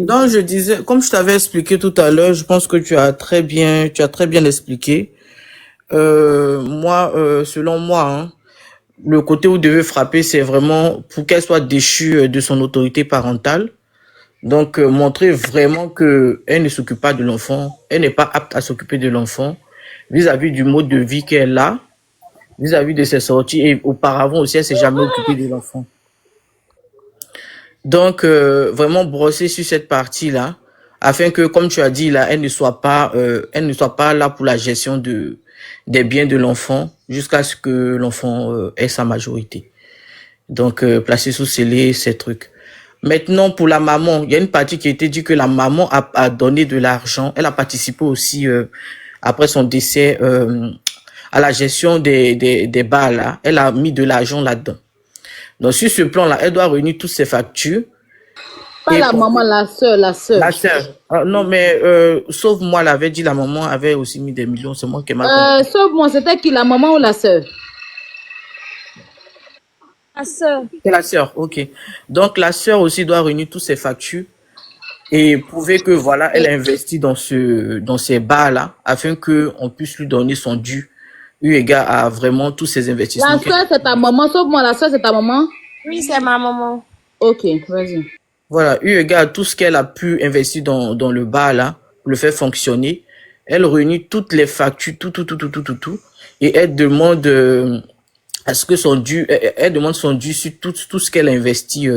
Donc, je disais, comme je t'avais expliqué tout à l'heure, je pense que tu as très bien expliqué. Moi, selon moi, hein, le côté où devait frapper, c'est vraiment pour qu'elle soit déchue de son autorité parentale. Donc, montrer vraiment que elle ne s'occupe pas de l'enfant, elle n'est pas apte à s'occuper de l'enfant vis-à-vis du mode de vie qu'elle a, vis-à-vis de ses sorties et auparavant aussi, elle s'est jamais occupée de l'enfant. Donc, vraiment brosser sur cette partie-là, afin que, comme tu as dit là, elle ne soit pas là pour la gestion des biens de l'enfant jusqu'à ce que l'enfant ait sa majorité. Donc, placer sous scellé ces trucs. Maintenant, pour la maman, il y a une partie qui a été dit que la maman a donné de l'argent. Elle a participé aussi, après son décès, à la gestion des bars là. Elle a mis de l'argent là-dedans. Donc, sur ce plan-là, elle doit réunir toutes ses factures. Pas la maman, la sœur, la sœur. La sœur. Non, mais sauf moi, l'avait dit, la maman avait aussi mis des millions. C'est moi qui ai mal compris. Sauf moi, c'était qui, la maman ou la sœur? La sœur. C'est la sœur, ok. Donc, la sœur aussi doit réunir toutes ses factures et prouver que, voilà, elle a investi dans ces bars-là afin qu'on puisse lui donner son dû, eu égard à vraiment tous ces investissements. La sœur, c'est ta maman. Sauf moi, la sœur, c'est ta maman? Oui, c'est ma maman. Ok, vas-y. Voilà, eu égard à tout ce qu'elle a pu investir dans le bar là, pour le faire fonctionner, elle réunit toutes les factures, tout, et elle demande à ce que son dû, elle demande son dû sur tout ce qu'elle a investi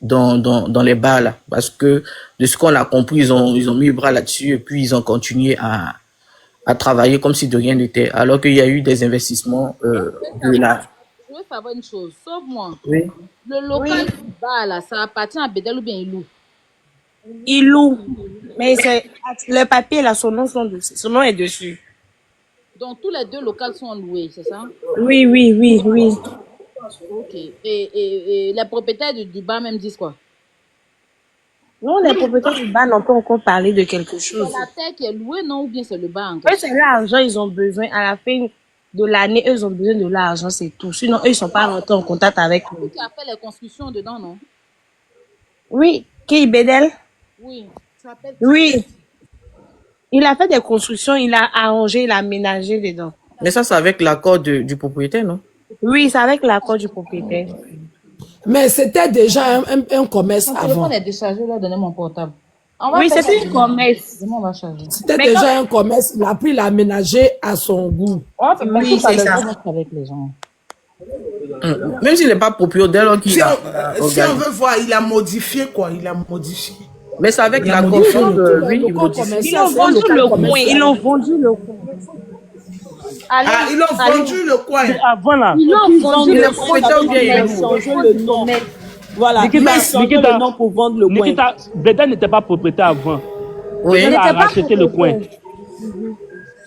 dans les bars là, parce que de ce qu'on a compris, ils ont mis le bras là-dessus et puis ils ont continué à travailler comme si de rien n'était, alors qu'il y a eu des investissements de là. Je veux savoir une chose, sauf moi. Oui. Le local du bar là, ça appartient à Bédel ou bien il loue? Il loue. Mais c'est le papier là, son nom est dessus. Donc tous les deux locaux sont loués, c'est ça? Oui. Ok. Et les propriétaires du bar même disent quoi? Non, les propriétaires du bar n'ont pas encore parlé de quelque chose. C'est la terre qui est louée, non? Ou bien c'est le bar encore? Eux, c'est l'argent, ils ont besoin. À la fin de l'année, eux, ils ont besoin de l'argent, c'est tout. Sinon, eux, ils ne sont pas rentrés en contact avec nous. Qui a fait les constructions dedans, non? Oui, qui Bédel? Oui. Oui. Il a fait des constructions, il a arrangé, il a aménagé dedans. Mais ça, c'est avec l'accord du propriétaire, non? Oui, c'est avec l'accord du propriétaire. Mais c'était déjà un commerce Mon avant. téléphone est déchargé, là, donnez mon portable. Oui, c'est un commerce. On va charger. C'était déjà un commerce. Il a pris l'aménager à son goût. Oui, c'est ça. Avec les gens. Même s'il n'est pas propriétaire, alors qu'il Si a on veut voir, il a modifié quoi, il a modifié. Mais c'est avec la confiance de lui, il modifie. Ils ont vendu le coin. Ils ont vendu le coin. Ah, ils ont vendu le coin. Avant là. Ils ont vendu le le coin. coin. Ils ont changé le nom. Voilà. Ils ont changé le nom pour vendre le coin. Nikita, Bédel n'était pas propriétaire avant. Oui. Il a racheté le coin.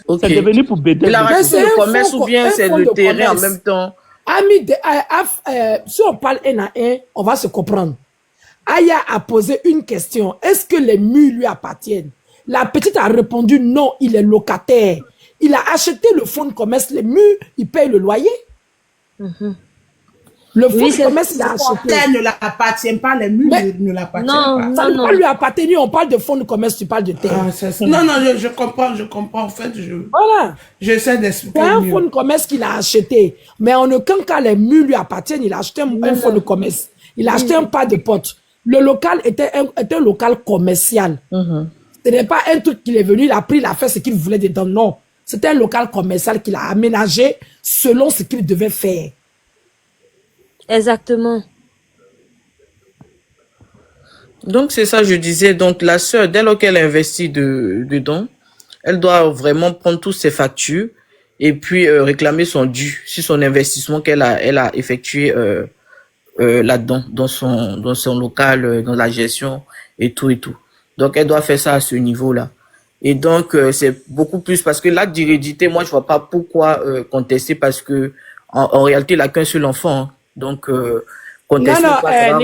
Ok. C'est devenu pour Bédel. Il a Mais racheté c'est le un commerce fonds- ou bien un c'est fonds le de terrain en commerce. même temps? Ami, si on parle un à un, on va se comprendre. Aya a posé une question. Est-ce que les murs lui appartiennent? La petite a répondu non, il est locataire. Il a acheté le fonds de commerce, les murs, il paye le loyer. Le fonds de commerce, il a La acheté. terre ne l'appartient pas, les murs ne l'appartiennent pas. Ça ne peut pas lui appartenir. On parle de fonds de commerce, tu parles de terre. Ah, c'est ça. Non, je comprends. En fait, Voilà. j'essaie d'expliquer C'est un mieux. fonds de commerce qu'il a acheté. Mais en aucun cas, les murs lui appartiennent. Il a acheté un fonds de commerce. Il a acheté un pas de porte. Le local était un local commercial. Ce n'est pas un truc qu'il est venu, il a pris, il a fait ce qu'il voulait dedans. Non. C'était un local commercial qu'il a aménagé selon ce qu'il devait faire. Exactement. Donc, c'est ça, je disais. Donc, la sœur, dès lors qu'elle investit dedans, elle doit vraiment prendre toutes ses factures et puis réclamer son dû sur son investissement elle a effectué là-dedans, dans son local, dans la gestion et tout. Donc, elle doit faire ça à ce niveau-là. Et donc, c'est beaucoup plus parce que l'acte d'hérédité, moi, je vois pas pourquoi contester parce que en réalité, il n'a qu'un seul enfant. Hein. Donc, contester Non, quoi, ça va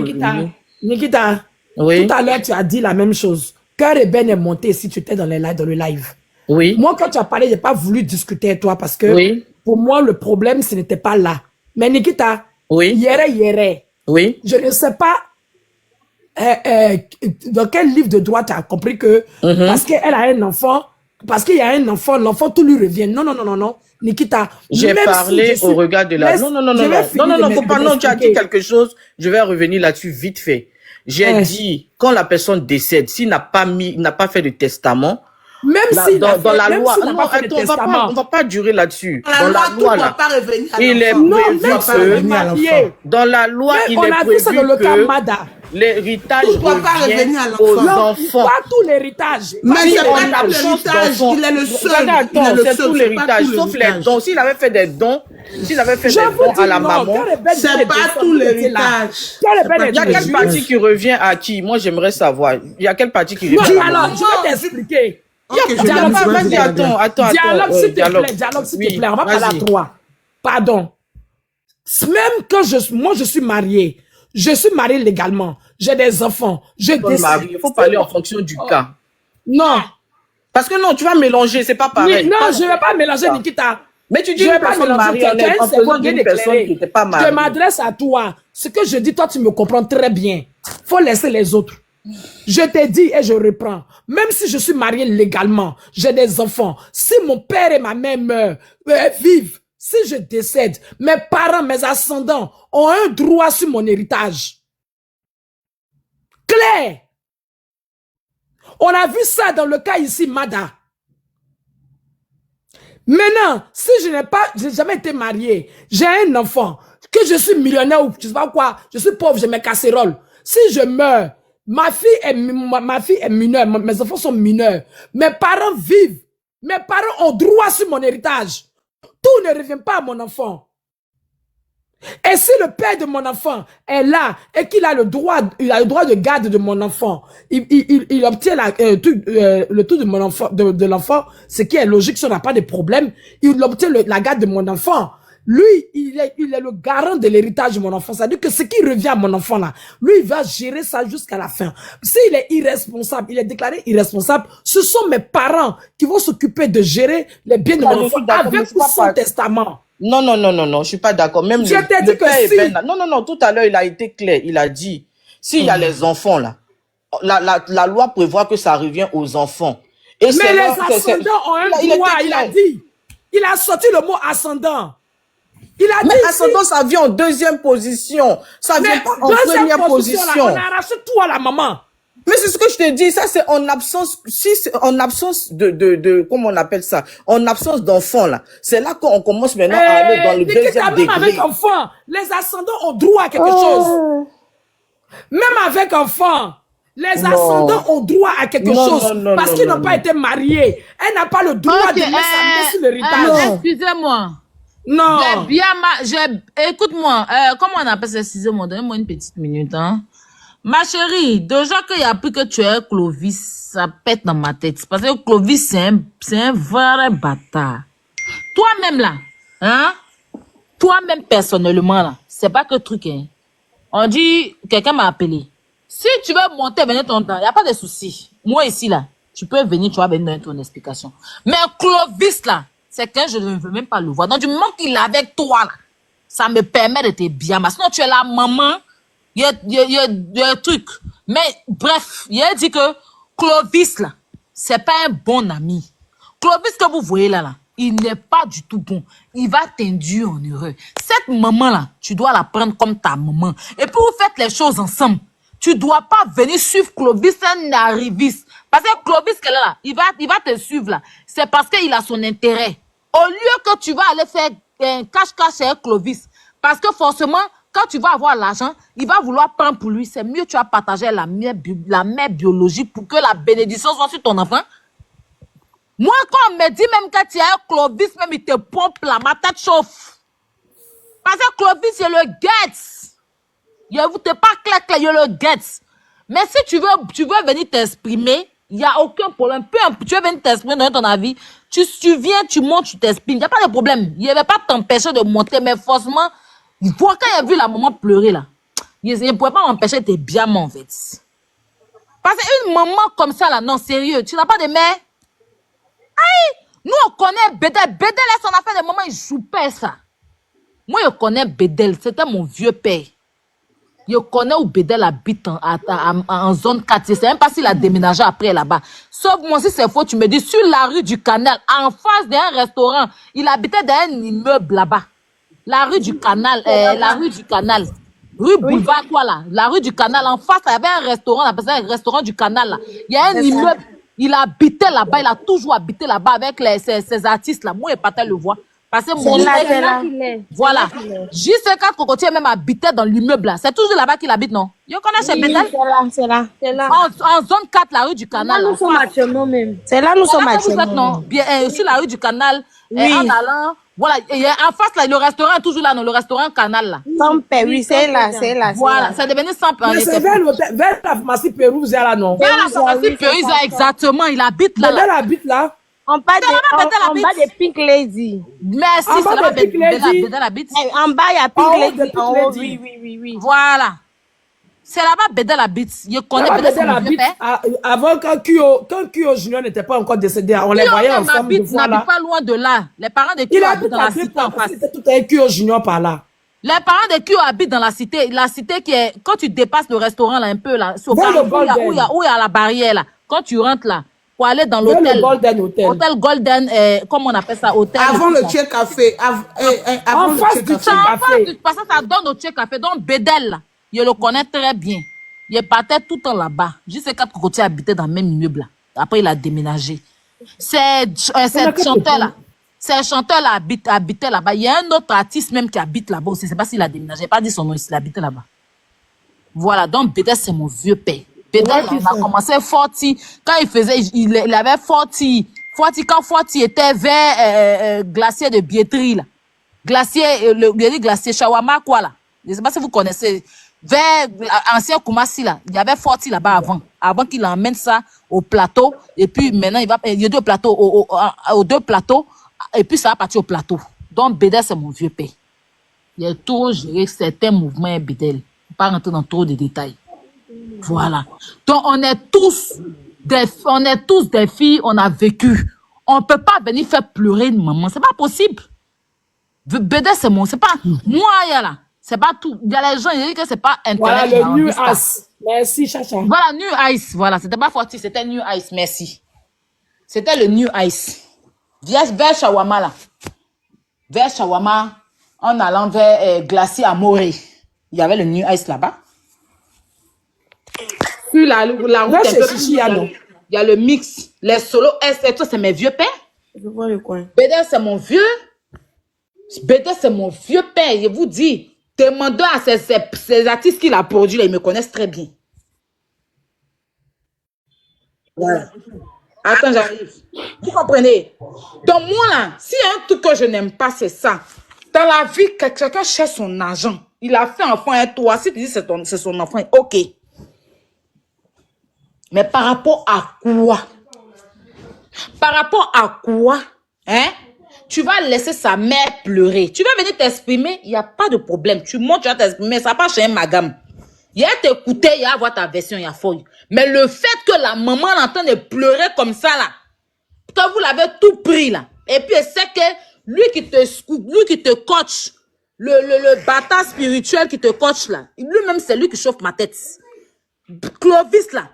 Nikita, oui. tout à l'heure, tu as dit la même chose. Cœur et Ben est monté si tu étais dans le live. Oui. Moi, quand tu as parlé, je n'ai pas voulu discuter avec toi parce que pour moi, le problème, ce n'était pas là. Mais Nikita, oui. Yere, oui. je ne sais pas dans quel livre de droit tu as compris que parce qu'elle a un enfant, parce qu'il y a un enfant, l'enfant tout lui revient. Non, non, non, non, non. Nikita, j'ai parlé au regard de la... Non, non, non, non, non, non, non, faut pas, non, tu as dit quelque chose, je vais revenir là-dessus vite fait. J'ai dit, quand la personne décède, s'il n'a pas fait de testament, même si dans la loi, non, attends, on va pas durer là-dessus. Dans la loi, là, il est prévu que, dans la loi, il est prévu que l'héritage revient aux enfants. Pas tout l'héritage. Mais c'est pas tout l'héritage, il est le seul. Attends, c'est tout l'héritage, sauf les dons. S'il avait fait des dons, à la maman, c'est pas tout l'héritage. Il y a quelle partie qui revient à qui? Moi, j'aimerais savoir. Il y a quelle partie qui revient à alors, je vais t'expliquer. Attends. Dialogue, s'il te plaît. On va parler à trois. Pardon. Même quand moi, je suis mariée. Je suis mariée légalement. J'ai des enfants. Il faut parler en fonction du cas. Non. Parce que non, tu vas mélanger, c'est pas pareil. Non, je ne vais pas mélanger, Nikita. Mais tu dis une personne mariée, une personne qui n'était pas mariée. Je m'adresse à toi. Ce que je dis, toi, tu me comprends très bien. Faut laisser les autres. Je t'ai dit et je reprends. Même si je suis mariée légalement, j'ai des enfants. Si mon père et ma mère meurent, vivent, si je décède, mes parents, mes ascendants ont un droit sur mon héritage. Claire. On a vu ça dans le cas ici, Mada. Maintenant, si j'ai jamais été mariée, j'ai un enfant, que je suis millionnaire ou je sais pas quoi, je suis pauvre, j'ai mes casseroles. Si je meurs, ma fille est mineure, mes enfants sont mineurs, mes parents vivent, mes parents ont droit sur mon héritage. Tout ne revient pas à mon enfant. Et si le père de mon enfant est là et qu'il a le droit de garde de mon enfant, il obtient le tout de mon enfant, de l'enfant, ce qui est logique si on n'a pas de problème, il obtient la garde de mon enfant. Lui, il est le garant de l'héritage de mon enfant. C'est-à-dire que ce qui revient à mon enfant là, lui, il va gérer ça jusqu'à la fin. S'il est irresponsable, il est déclaré irresponsable, ce sont mes parents qui vont s'occuper de gérer les biens de mon enfant avec ou sans testament. Non, je suis pas d'accord. Même je t'ai dit que si. Non, tout à l'heure, il a été clair. Il a dit, s'il y a les enfants là, la loi prévoit que ça revient aux enfants. Et mais les ascendants ont un droit, il a dit. Il a sorti le mot ascendant. Il a mais ascendant, ça vient en deuxième position. Ça vient pas en première position. Là, on a arraché tout à la maman. Mais c'est ce que je te dis, ça c'est en absence, en absence de comment on appelle ça, en absence d'enfant là. C'est là qu'on commence maintenant à aller dans le deuxième degré. Même avec enfant, les ascendants ont droit à quelque chose. Même avec enfant, les ascendants ont droit à quelque chose parce qu'ils n'ont pas été mariés. Elle n'a pas le droit de mettre sa main sur l'héritage. Excusez-moi. Non. Écoute-moi, comment on appelle ça, excusez-moi, donnez-moi une petite minute, hein. Ma chérie, déjà qu'il y a plus que tu es Clovis, ça pète dans ma tête. Parce que Clovis, c'est un vrai bâtard. Toi-même là, hein? Toi-même personnellement là, c'est pas que truc, hein. On dit, quelqu'un m'a appelé. Si tu veux monter, venir ton temps, y a pas de souci. Moi ici là, tu peux venir, tu vas venir donner ton explication. Mais Clovis là, c'est qu'un je ne veux même pas le voir. Donc du moment qu'il est avec toi là, ça me permet de te bien. Sinon tu es la maman. Il y a un truc. Mais, bref, il a dit que Clovis, là, c'est pas un bon ami. Clovis que vous voyez là, il n'est pas du tout bon. Il va t'induire en erreur. Cette maman-là, tu dois la prendre comme ta maman. Et puis, vous faites les choses ensemble. Tu dois pas venir suivre Clovis, un arriviste. Parce que Clovis, qu'elle est là, il va te suivre là. C'est parce qu'il a son intérêt. Au lieu que tu vas aller faire un cache-cache avec Clovis. Parce que forcément, quand tu vas avoir l'argent, il va vouloir prendre pour lui. C'est mieux tu vas partager la mère biologique pour que la bénédiction soit sur ton enfant. Moi, quand on me dit même que tu as un Clovis, même il te pompe là, ma tête chauffe. Parce que Clovis, c'est le Getz. Il vous te pas clair, il le Getz. Mais si tu veux venir t'exprimer, il n'y a aucun problème. Tu veux venir t'exprimer dans ton avis, tu viens, tu montes, tu t'exprimes. Il n'y a pas de problème. Il ne va pas t'empêcher de monter, mais forcément, quand il a vu la maman pleurer là, il ne pouvait pas m'empêcher de bien en fait. Parce qu'une maman comme ça là, non sérieux, tu n'as pas de mère. Aïe, nous on connaît Bédel. Bédel est son affaire de maman, il joue pas ça. Moi je connais Bédel, c'était mon vieux père. Je connais où Bédel habite en zone 4. Je ne sais même pas s'il a déménagé après là-bas. Sauf moi, si c'est faux, tu me dis, sur la rue du Canal, en face d'un restaurant, il habitait dans un immeuble là-bas. La rue du Canal, la rue du Canal. Rue Boulevard, quoi là? La rue du Canal, en face, il y avait un restaurant, on appelle ça un restaurant du Canal là. Il y a un immeuble, il habitait là-bas, il a toujours habité là-bas avec ces artistes là. Moi, et Patel le voit. Parce que mon voilà. J54 Cocotier même habitait dans l'immeuble là. C'est toujours là-bas qu'il habite, non? Je connais chez Bédel. C'est là. En zone 4, la rue du Canal. Là, nous sommes actuellement même. C'est là, nous sommes actuellement. Non? Bien, sur la rue du Canal, en allant. Voilà, et en face là, le restaurant est toujours là, non? Le restaurant Canal là. Sans paix, oui, c'est là. Voilà, c'est devenu sans paix. Mais c'est vers la pharmacie Pérouse, là, non? Vers la pharmacie Pérouse, exactement, il habite là. Bédel habite là. En bas de Pink Lady. Merci, En bas c'est là-bas de Pink Lady. Bédel habite. En bas, il y a En haut Pink de Lady. Pink En haut, Lady. oui. Voilà. C'est là-bas Bédel habite. Je connais Là-bas, Bédel, Bédel c'est mon vieux habite père. avant quand Kyo Junior n'était pas encore décédé. On les voyait ensemble de fois là. N'habite pas loin de là. Les parents de Il Kyo habite habitent dans à la deux cité en pas. face. C'était tout un Kyo Junior par là. Les parents de Kyo habitent dans la cité. La cité qui est, quand tu dépasses le restaurant là un peu là, c'est au Vers le carrefour, Golden. où il y a la barrière là. Quand tu rentres là, pour aller dans Vers l'hôtel. le Golden Hotel. Hôtel Golden, comment on appelle ça? Hôtel. Avant le Tchèque Café. Avant En le face Tchèque du Café. Tchèque Café. Parce que ça donne au Tchèque Café. Donc Bédel là, je le connais très bien. Il partait tout le temps là-bas. Juste quatre Cocotiers habitaient dans le même immeuble là. Après il a déménagé. C'est chanteur là. Ces chanteurs là habitaient là-bas. Il y a un autre artiste même qui habite là-bas aussi. Je ne sais pas s'il a déménagé. Je n'ai pas dit son nom, il habitait là-bas. Voilà, donc Bédel, c'est mon vieux père. Bédel, on a commencé Forti. Quand il faisait, il avait Forti. Quand Forti était vers glacier de Biétri, là. Glacier Shawama, quoi, là. Je ne sais pas si vous connaissez. Vers ancien Koumassi, là. Il y avait Forti là-bas avant qu'il emmène ça au plateau. Et puis maintenant, il y a deux plateaux, aux deux plateaux. Et puis ça va partir au plateau. Donc Bédel, c'est mon vieux père. Il a toujours géré certains mouvements Bédel. Pas rentrer dans trop de détails. Voilà. Donc, on est tous des filles, on a vécu. On ne peut pas venir faire pleurer une maman. C'est pas possible. Bédel, c'est mon, c'est pas, moi, là. C'est pas tout. Il y a les gens, ils disent que c'est pas Internet. Voilà le New Ice. Merci, Chacha. Voilà, New Ice. Voilà, c'était pas Forti, c'était New Ice. Merci. C'était le New Ice. Vers Shawama, là. Vers Shawama, en allant vers Glacier à Morée. Il y avait le New Ice là-bas. Puis la route un peu plus, il y a le mix. Les solos et tout, c'est mes vieux pères. Je vois le coin. Bédel, c'est mon vieux. Bédel, c'est mon vieux père. Je vous dis, demandez à ces artistes qu'il a produits, là, ils me connaissent très bien. Voilà. Attends, j'arrive. Vous comprenez? Donc moi, là, s'il y a un truc que je n'aime pas, c'est ça. Dans la vie, chacun cherche son argent. Il a fait enfant et toi, si tu dis c'est son enfant, ok. Mais par rapport à quoi? Par rapport à quoi? Hein? Tu vas laisser sa mère pleurer. Tu vas venir t'exprimer, il n'y a pas de problème. Tu montes, tu vas t'exprimer, ça passe chez un magam. Il y a t'écouter, il y a avoir ta version, il y a fouille. Mais le fait que la maman l'entende de pleurer comme ça, là, quand vous l'avez tout pris, là, et puis c'est que lui qui te coach, le bâtard spirituel qui te coach, là, lui-même, c'est lui qui chauffe ma tête. Clovis, là,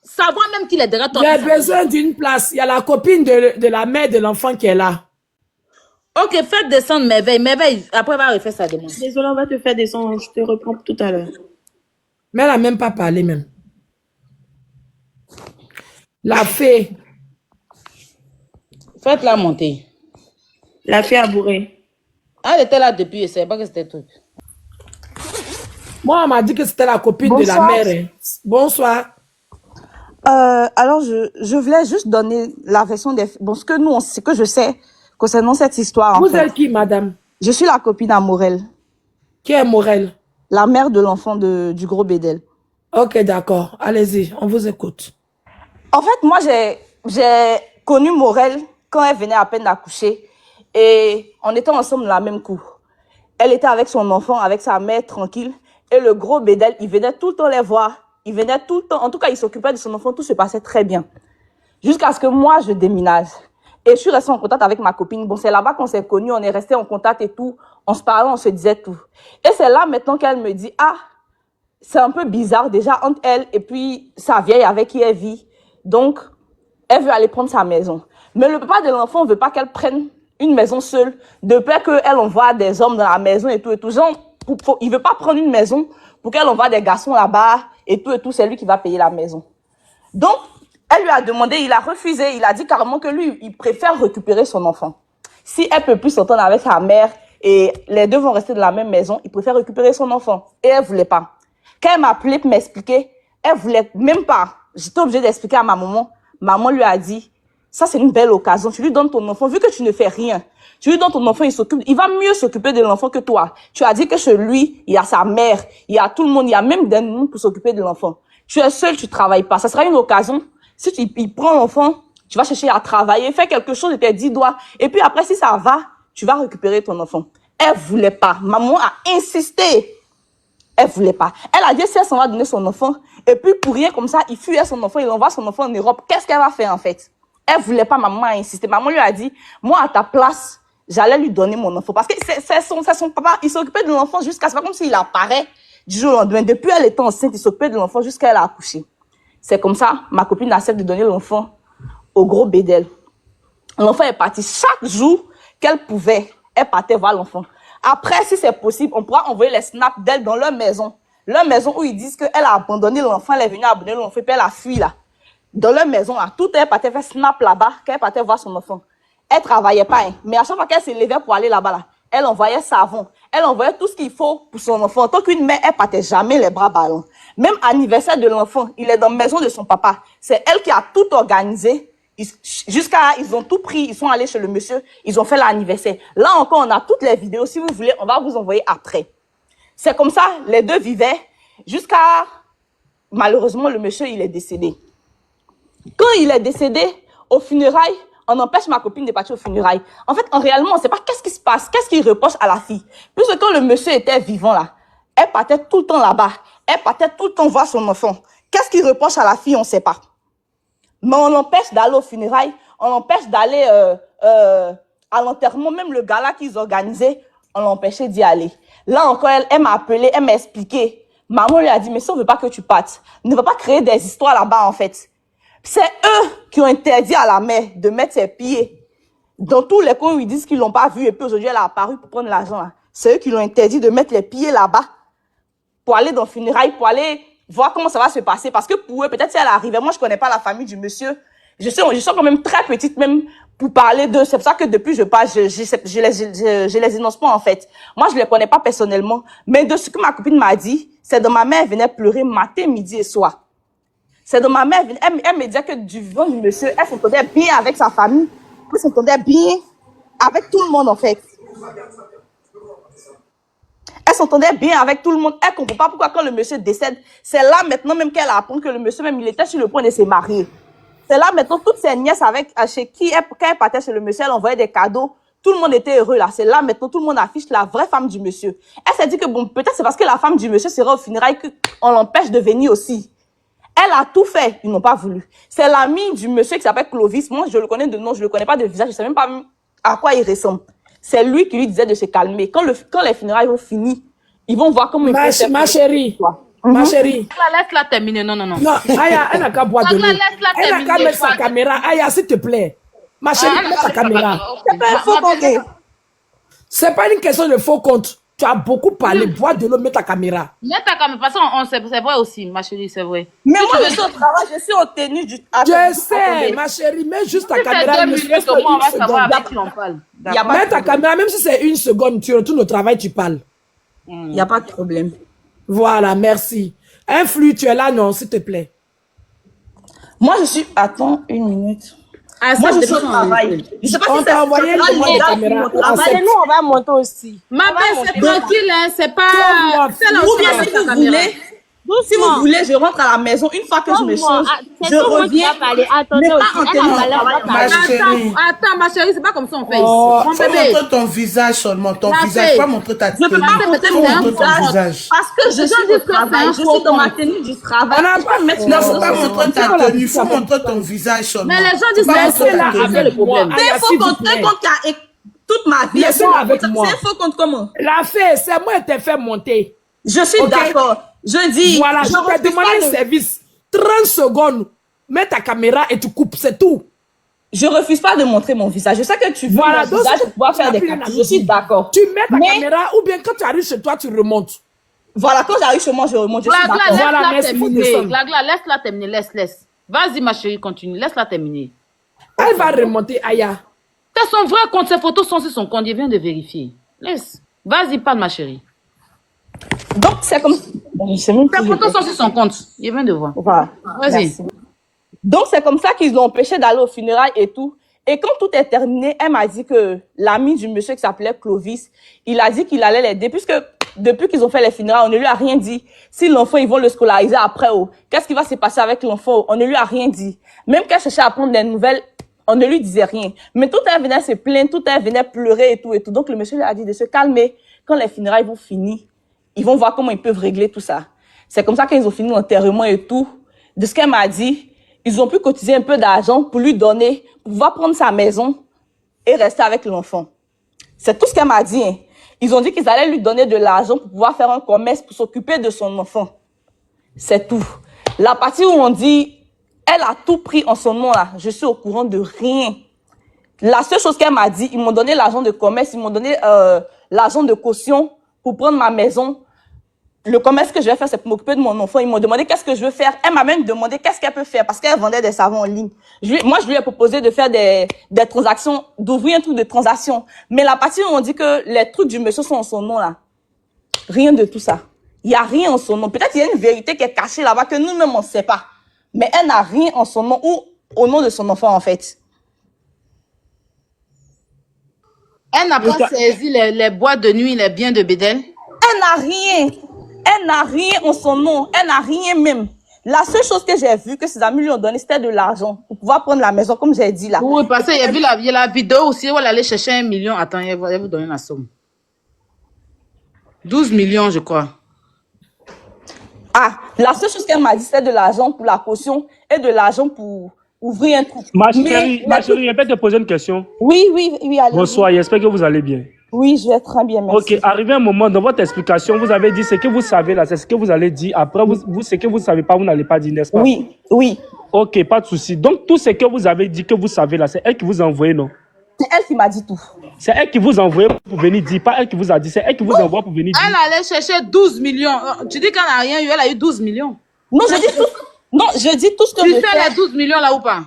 savoir même qu'il est derrière toi. Il a besoin d'une place. Il y a la copine de la mère de l'enfant qui est là. Ok, faites descendre Merveille. Merveille, après, va refaire sa demande. Désolé, on va te faire descendre. Je te reprends tout à l'heure. Mais elle n'a même pas parlé, même. La fée. Faites-la monter. La fille a bourré. Elle était là depuis, je ne savais pas que c'était tout. Moi, on m'a dit que c'était la copine de la mère. Hein. Bonsoir. Alors, je voulais juste donner la version des... Bon, ce que je sais concernant cette histoire, Vous êtes qui, madame? Je suis la copine à Morel. Qui est Morel? La mère de l'enfant du gros Bédel. Ok, d'accord. Allez-y, on vous écoute. En fait, moi, j'ai connu Morel quand elle venait à peine d'accoucher. Et on était ensemble dans la même cour. Elle était avec son enfant, avec sa mère, tranquille. Et le gros Bédel, il venait tout le temps les voir. Il venait tout le temps. En tout cas, il s'occupait de son enfant. Tout se passait très bien. Jusqu'à ce que moi, je déménage. Et je suis restée en contact avec ma copine. Bon, c'est là-bas qu'on s'est connus, on est resté en contact et tout. On se parlait, on se disait tout. Et c'est là maintenant qu'elle me dit, ah, c'est un peu bizarre déjà entre elle et puis sa vieille avec qui elle vit. Donc, elle veut aller prendre sa maison. Mais le papa de l'enfant ne veut pas qu'elle prenne une maison seule, de peur qu'elle envoie des hommes dans la maison et tout et tout. Genre, il veut pas prendre une maison pour qu'elle envoie des garçons là-bas et tout, c'est lui qui va payer la maison. Donc, elle lui a demandé, il a refusé, il a dit carrément que lui, il préfère récupérer son enfant. Si elle peut plus s'entendre avec sa mère et les deux vont rester dans la même maison, il préfère récupérer son enfant. Et elle voulait pas. Quand elle m'a appelé pour m'expliquer, elle voulait même pas. J'étais obligée d'expliquer à ma maman. Maman lui a dit, ça c'est une belle occasion, tu lui donnes ton enfant, vu que tu ne fais rien. Tu lui donnes ton enfant, il va mieux s'occuper de l'enfant que toi. Tu as dit que chez lui, il y a sa mère, il y a tout le monde, il y a même des noms pour s'occuper de l'enfant. Tu es seul, tu travailles pas. Ça sera une occasion. Si il prend l'enfant, tu vas chercher à travailler, faire quelque chose de tes 10 doigts. Et puis après, si ça va, tu vas récupérer ton enfant. Elle voulait pas. Maman a insisté. Elle voulait pas. Elle a dit, si elle s'en va donner son enfant, et puis pour rien comme ça, il fuyait son enfant, il envoie son enfant en Europe, qu'est-ce qu'elle va faire en fait? Elle voulait pas, maman a insisté. Maman lui a dit, moi à ta place, j'allais lui donner mon enfant. Parce que c'est son papa, il s'occupait de l'enfant jusqu'à, c'est pas comme s'il apparaît du jour au lendemain. Depuis elle était enceinte, il s'occupait de l'enfant jusqu'à elle a accouché. C'est comme ça, ma copine accepte de donner l'enfant au gros bédel. L'enfant est parti chaque jour qu'elle pouvait. Elle partait voir l'enfant. Après, si c'est possible, on pourra envoyer les snaps d'elle dans leur maison. Leur maison où ils disent qu'elle a abandonné l'enfant, elle est venue abandonner l'enfant, puis elle a fui là. Dans leur maison là, tout elle partait faire snap là-bas, qu'elle partait voir son enfant. Elle travaillait pas, hein. Mais à chaque fois qu'elle se levait pour aller là-bas là, elle envoyait savon, elle envoyait tout ce qu'il faut pour son enfant. En tant qu'une mère, elle partait jamais les bras ballants. Même anniversaire de l'enfant, il est dans la maison de son papa. C'est elle qui a tout organisé. Ils ont tout pris, ils sont allés chez le monsieur, ils ont fait l'anniversaire. Là encore, on a toutes les vidéos. Si vous voulez, on va vous envoyer après. C'est comme ça, les deux vivaient jusqu'à, malheureusement, le monsieur, il est décédé. Quand il est décédé, aux funérailles, on empêche ma copine de partir aux funérailles. En fait, en réellement, on ne sait pas qu'est-ce qui se passe, qu'est-ce qu'il reproche à la fille. Puisque quand le monsieur était vivant là, elle partait tout le temps là-bas. Elle partait tout le temps voir son enfant. Qu'est-ce qu'il reproche à la fille, on ne sait pas. Mais on l'empêche d'aller aux funérailles, on l'empêche d'aller à l'enterrement, même le gala qu'ils organisaient, on l'empêchait d'y aller. Là encore, elle m'a appelé, elle m'a expliqué. Maman lui a dit, mais si on veut pas que tu partes, ne va pas créer des histoires là-bas en fait. C'est eux qui ont interdit à la mère de mettre ses pieds dans tous les coins où ils disent qu'ils l'ont pas vu et puis aujourd'hui elle a apparu pour prendre l'argent. C'est eux qui l'ont interdit de mettre les pieds là-bas pour aller dans le funérailles, pour aller voir comment ça va se passer. Parce que pour eux, peut-être si elle arrivait, moi je connais pas la famille du monsieur. Je suis quand même très petite même pour parler d'eux. C'est pour ça que depuis je parle, je les énonce pas en fait. Moi je les connais pas personnellement. Mais de ce que ma copine m'a dit, c'est de ma mère, elle venait pleurer matin, midi et soir. C'est de ma mère, elle me disait que du vivant du monsieur, elle s'entendait bien avec sa famille. Elle s'entendait bien avec tout le monde en fait. Elle s'entendait bien avec tout le monde. Elle comprend pas pourquoi quand le monsieur décède, c'est là maintenant même qu'elle apprend que le monsieur même il était sur le point de se marier. C'est là maintenant toutes ses nièces avec chez qui quand elle partait chez le monsieur, elle envoyait des cadeaux. Tout le monde était heureux là. C'est là maintenant tout le monde affiche la vraie femme du monsieur. Elle s'est dit que bon peut-être c'est parce que la femme du monsieur sera au funérailles qu'on l'empêche de venir aussi. Elle a tout fait, ils n'ont pas voulu. C'est l'ami du monsieur qui s'appelle Clovis. Moi, je le connais de nom, je le connais pas de visage, je sais même pas à quoi il ressemble. C'est lui qui lui disait de se calmer. Quand les funérailles vont finir, ils vont voir comment il peut ma chérie, ma chérie. Laisse-la terminer, non. Non, Aya, elle n'a qu'à boire de l'eau. Elle n'a qu'à mettre sa caméra. Aya, s'il te plaît. Ma chérie, mets ta caméra. C'est pas un faux compte. C'est pas une question de faux compte. Tu as beaucoup parlé, bois de l'eau, mets ta caméra. Mets ta caméra, parce que c'est vrai aussi, ma chérie, c'est vrai. Mais moi, je suis au travail, je suis en tenue. Je sais, ma chérie, mets juste ta caméra. 2 minutes, au moins, on va savoir avec qui on parle. Mets ta caméra, même si c'est 1 seconde, tu retournes au travail, tu parles. Il n'y a pas de problème. Voilà, merci. Influe, tu es là, non, s'il te plaît. Moi, je suis... Attends, 1 minute. Moi, je suis au travail. Je sais pas On t'a envoyé le caméra. Nous, on va monter aussi. Ma belle, c'est tranquille, hein, c'est pas... Ou bien si vous voulez, Si vous voulez, je rentre à la maison. Une fois que je me change, je reviens. Attendez, Mais pas en elle a tenant parlé, on va travail. Ma chérie, Attends, ma chérie, c'est pas comme ça on fait Oh, ici. Mon faut bébé. montrer ton visage seulement, ton La visage, fille. pas montrer ta Je peux tenue. pas montrer Faut mon montrer ton visage visage. parce que je suis au travail. Je suis dans ma tenue du travail. On n'a Je peux mettre Non, mes faut choses pas sur montrer mon- ta on l'a tenue, dit, faut ça montrer ton visage seulement. Mais les gens disent Faut pas mais montrer c'est ta là tenue. avec le problème. Moi, C'est un Aya, faux s'il vous compte, un plaît. compte qui a toute ma vie. Laissez-la avec moi. C'est un faux compte comment? La fée, c'est moi qui t'ai fait monter. Je suis Ok. d'accord. Je dis, Voilà, je t'ai refuse demandé pas un de- service. 30 secondes. Mets ta caméra et tu coupes, c'est tout. je refuse pas de montrer mon visage. Je sais que tu veux Voilà, mon donc visage pour pouvoir faire tu des n'as plus rien captures. à Je suis dire. d'accord. Tu mets ta Mais- caméra ou bien quand tu arrives chez toi, tu remontes. Voilà, quand j'arrive chez moi, je remonte. Je suis Glagla, d'accord. Voilà, laisse-la merci, faut terminer. descendre. Glagla, laisse-la terminer. Laisse. Vas-y, ma chérie, continue. Laisse-la terminer. Elle va remonter, Aya. C'est son vrai compte. Ses photos sont sur son compte. Il vient de vérifier. Laisse. Vas-y, parle, ma chérie. Donc, c'est comme... Je sais même plus. Ses photos sont sur son compte. Il vient de voir. Voilà. Vas-y. Merci. Donc, c'est comme ça qu'ils l'ont empêché d'aller au funérailles et tout. Et quand tout est terminé, elle m'a dit que l'ami du monsieur qui s'appelait Clovis, il a dit qu'il allait l'aider. Puisque depuis qu'ils ont fait les funérailles, on ne lui a rien dit. Si l'enfant, ils vont le scolariser après, qu'est-ce qui va se passer avec l'enfant? On ne lui a rien dit. Même qu'elle cherchait à prendre des nouvelles, on ne lui disait rien. Mais tout elle venait se plaindre, tout elle venait pleurer et tout et tout. Donc, le monsieur lui a dit de se calmer. Quand les funérailles vont finir, ils vont voir comment ils peuvent régler tout ça. C'est comme ça qu'ils ont fini l'enterrement et tout. De ce qu'elle m'a dit, ils ont pu cotiser un peu d'argent pour lui donner, pour pouvoir prendre sa maison et rester avec l'enfant. C'est tout ce qu'elle m'a dit. Hein. Ils ont dit qu'ils allaient lui donner de l'argent pour pouvoir faire un commerce, pour s'occuper de son enfant. C'est tout. La partie où on dit, elle a tout pris en son nom là, je suis au courant de rien. La seule chose qu'elle m'a dit, ils m'ont donné l'argent de commerce, ils m'ont donné l'argent de caution pour prendre ma maison. Le commerce que je vais faire, c'est pour m'occuper de mon enfant. Ils m'ont demandé qu'est-ce que je veux faire. Elle m'a même demandé qu'est-ce qu'elle peut faire parce qu'elle vendait des savons en ligne. Moi, je lui ai proposé de faire des transactions, d'ouvrir un truc de transaction. Mais la partie où on dit que les trucs du monsieur sont en son nom, là, rien de tout ça. Il n'y a rien en son nom. Peut-être qu'il y a une vérité qui est cachée là-bas que nous-mêmes, on ne sait pas. Mais elle n'a rien en son nom ou au nom de son enfant, en fait. Elle n'a pas saisi les boîtes de nuit, les biens de Bédel. Elle n'a rien. Elle n'a rien en son nom. Elle n'a rien même. La seule chose que j'ai vue que ses amis lui ont donné, c'était de l'argent pour pouvoir prendre la maison, comme j'ai dit là. Oui, parce qu'il y a vu il y a la vidéo aussi où elle allait chercher 1 million. Attends, elle va vous donner la somme. 12 millions, je crois. Ah, la seule chose qu'elle m'a dit, c'était de l'argent pour la caution et de l'argent pour ouvrir un truc. Ma Mais chérie, je peux te poser une question. Oui, allez. Bonsoir, j'espère que vous allez bien. Oui, je vais très bien, merci. Ok, arrivé un moment dans votre explication, vous avez dit ce que vous savez là, c'est ce que vous allez dire. Après, ce que vous ne savez pas, vous n'allez pas dire, n'est-ce pas? Oui. Ok, pas de souci. Donc, tout ce que vous avez dit que vous savez là, c'est elle qui vous a envoyé, non? C'est elle qui m'a dit tout. C'est elle qui vous a envoyé pour venir dire, pas elle qui vous a dit, c'est elle qui vous envoie pour venir dire. Elle allait chercher 12 millions. Tu dis qu'elle n'a rien eu, elle a eu 12 millions. Non, je dis tout ce que Tu je sais fais. les 12 millions là ou pas?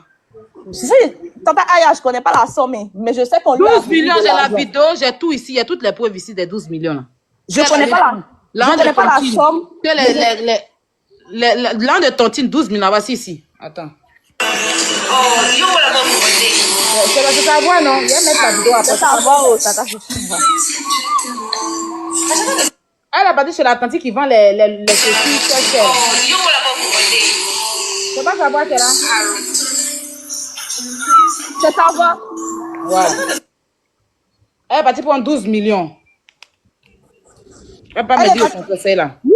Tu sais, Tata Aya, je connais pas la somme, mais je sais qu'on lui a 12 millions, donné de j'ai la l'argent. vidéo, j'ai tout ici, il y a toutes les preuves ici des 12 millions là. Je connais pas la somme. Que l'an de tontine, 12 millions, voici ici. Attends. C'est ta voix, non? Il y a mettre la vidéo après. C'est ta voix, Tata Sophie. Elle a parti chez l'atlantique qui vend les petits très chers. C'est pas sa voix qui est là? C'est ta voix. Ouais. Elle est partie pour 12 millions. Elle va pas Elle me est dire partie- son conseil là. Oui,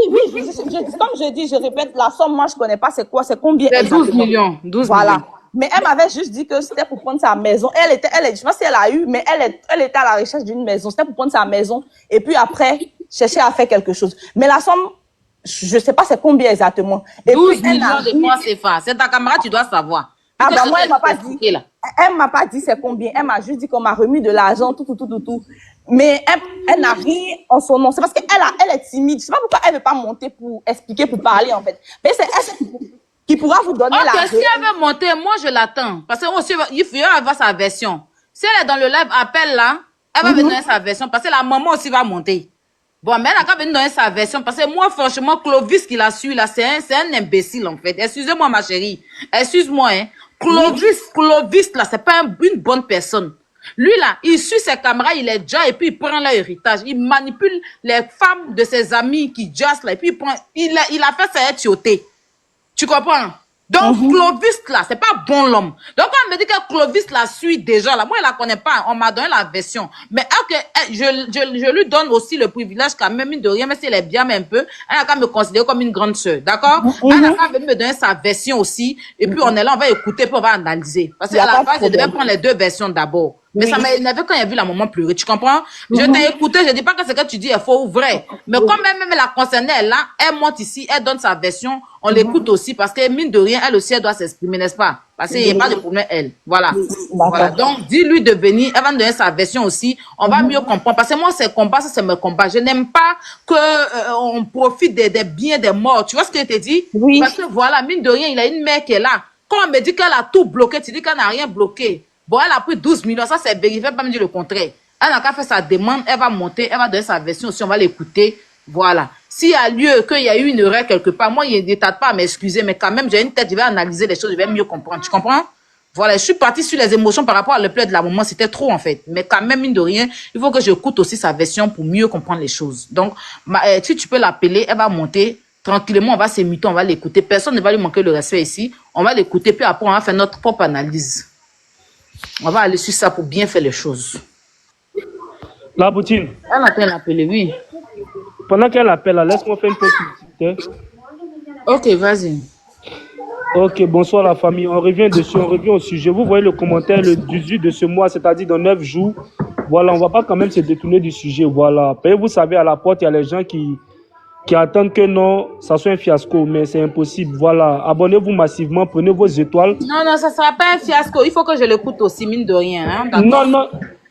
comme je dis, je répète, la somme, moi, je connais pas c'est quoi, c'est combien. C'est 12 exactement. millions. 12 Voilà. millions. Mais elle m'avait juste dit que c'était pour prendre sa maison. Je sais pas si elle a eu, mais elle était à la recherche d'une maison. C'était pour prendre sa maison. Et puis après, chercher à faire quelque chose. Mais la somme, je sais pas c'est combien exactement. Et 12 puis, elle millions n'a de rien- francs CFA. C'est ta caméra, tu dois savoir. Ah Parce bah que moi, je elle m'a t'ai pas expliqué, dit. là. Elle m'a pas dit c'est combien. Elle m'a juste dit qu'on m'a remis de l'argent, tout. Mais elle n'a rien en son nom. C'est parce qu'elle est timide. Je sais pas pourquoi elle veut pas monter pour expliquer, pour parler, en fait. Mais c'est elle qui pourra vous donner Ok, la si elle veut monter, moi je l'attends. Parce que moi aussi, il faut avoir sa version. Si elle est dans le live, appelle là, elle va venir donner sa version. Parce que la maman aussi va monter. Bon, mais elle n'a qu'à venir donner sa version. Parce que moi, franchement, Clovis qui la suit là, c'est un imbécile en fait. Excusez-moi, ma chérie. Excuse-moi, hein. Clovis là, c'est pas une bonne personne. Lui, là, il suit ses camarades, il les déjà, et puis il prend leur héritage. Il manipule les femmes de ses amis qui just là, et puis il a fait sa tioté. Tu comprends? Donc, Clovis, là, c'est pas bon l'homme. Donc, quand on me dit que Clovis la suit déjà, là, moi, je la connais pas. On m'a donné la version. Mais, ok, je lui donne aussi le privilège quand même, mine de rien, mais si elle est bien, mais un peu, elle a qu'à me considérer comme une grande sœur. D'accord? Elle a qu'à me donner sa version aussi. Et puis, on est là, on va écouter, puis on va analyser. Parce qu'à la base, je devais prendre les deux versions d'abord. Mais ça m'a énervé quand il a vu la maman pleurer, tu comprends? Je t'ai écouté, je dis pas que ce que tu dis est faux ou vrai. Mais comme même la concernée, elle là, elle monte ici, elle donne sa version, on l'écoute aussi parce que mine de rien, elle aussi, elle doit s'exprimer, n'est-ce pas? Parce qu'il n'y a pas de problème, elle. Voilà. Voilà. Donc, dis-lui de venir, elle va nous donner sa version aussi, on va mieux comprendre. Parce que moi, ces combats, ça, c'est mes combats. Je n'aime pas que on profite des biens des morts. Tu vois ce que je te dis? Oui. Parce que voilà, mine de rien, il a une mère qui est là. Quand on me dit qu'elle a tout bloqué, tu dis qu'elle n'a rien bloqué. Bon, elle a pris 12 millions, ça c'est vérifié, pas me dire le contraire. Elle n'a qu'à faire sa demande, elle va monter, elle va donner sa version aussi, on va l'écouter. Voilà. S'il y a lieu qu'il y a eu une erreur quelque part, moi, il ne tâte pas à m'excuser, mais quand même, j'ai une tête, je vais analyser les choses, je vais mieux comprendre. Tu comprends? Voilà, je suis partie sur les émotions par rapport à le pleur de la maman, c'était trop en fait. Mais quand même, mine de rien, il faut que j'écoute aussi sa version pour mieux comprendre les choses. Donc, si tu peux l'appeler, elle va monter. Tranquillement, on va s'émuter, on va l'écouter. Personne ne va lui manquer le respect ici. On va l'écouter, puis après, on va faire notre propre analyse. On va aller sur ça pour bien faire les choses. La Poutine. Elle a l'appeler, oui. Pendant qu'elle appelle, laisse-moi faire une pause publicitaire. Ok, vas-y. Ok, bonsoir la famille. On revient dessus, on revient au sujet. Vous voyez le commentaire le 18 de ce mois, c'est-à-dire dans 9 jours. Voilà, on ne va pas quand même se détourner du sujet. Voilà. Et vous savez, à la porte, il y a les gens qui attendent que non, ça soit un fiasco, mais c'est impossible. Voilà, abonnez-vous massivement, prenez vos étoiles. Non, ça ne sera pas un fiasco. Il faut que je l'écoute aussi, mine de rien. Hein?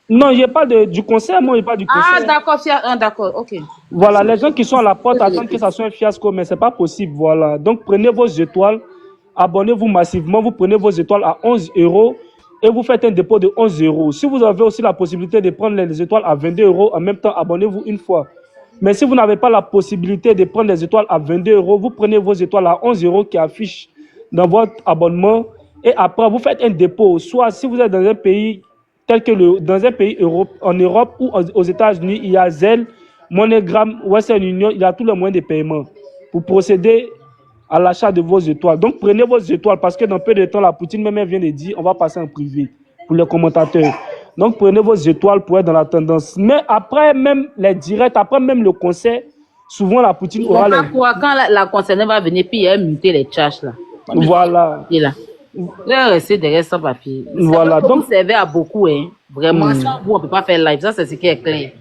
Non, il n'y a pas du concert, moi, il n'y a pas du concert. Ah, d'accord, ok. Voilà, les gens qui sont à la porte attendent que ça soit un fiasco, mais ce n'est pas possible. Voilà, donc prenez vos étoiles, abonnez-vous massivement, vous prenez vos étoiles à 11 € et vous faites un dépôt de 11 €. Si vous avez aussi la possibilité de prendre les étoiles à 22 € en même temps, abonnez-vous une fois. Mais si vous n'avez pas la possibilité de prendre les étoiles à 22 €, vous prenez vos étoiles à 11 € qui affichent dans votre abonnement et après vous faites un dépôt. Soit si vous êtes dans un pays tel que dans un pays en Europe ou aux États-Unis, il y a Zelle, MoneyGram, Western Union, il y a tous les moyens de paiement pour procéder à l'achat de vos étoiles. Donc prenez vos étoiles parce que dans peu de temps, la Poutine même vient de dire on va passer en privé pour les commentateurs. Donc, prenez vos étoiles pour être dans la tendance. Mais après même les directs, après même le concert, souvent la Poutine aura les... Quand la concernée va venir, puis elle muter les tâches là. Voilà. Et là. Là, rester derrière sans papier. Voilà. Donc, vous servez à beaucoup, hein. Vraiment, sans vous, on ne peut pas faire live. Ça, c'est ce qui est clair.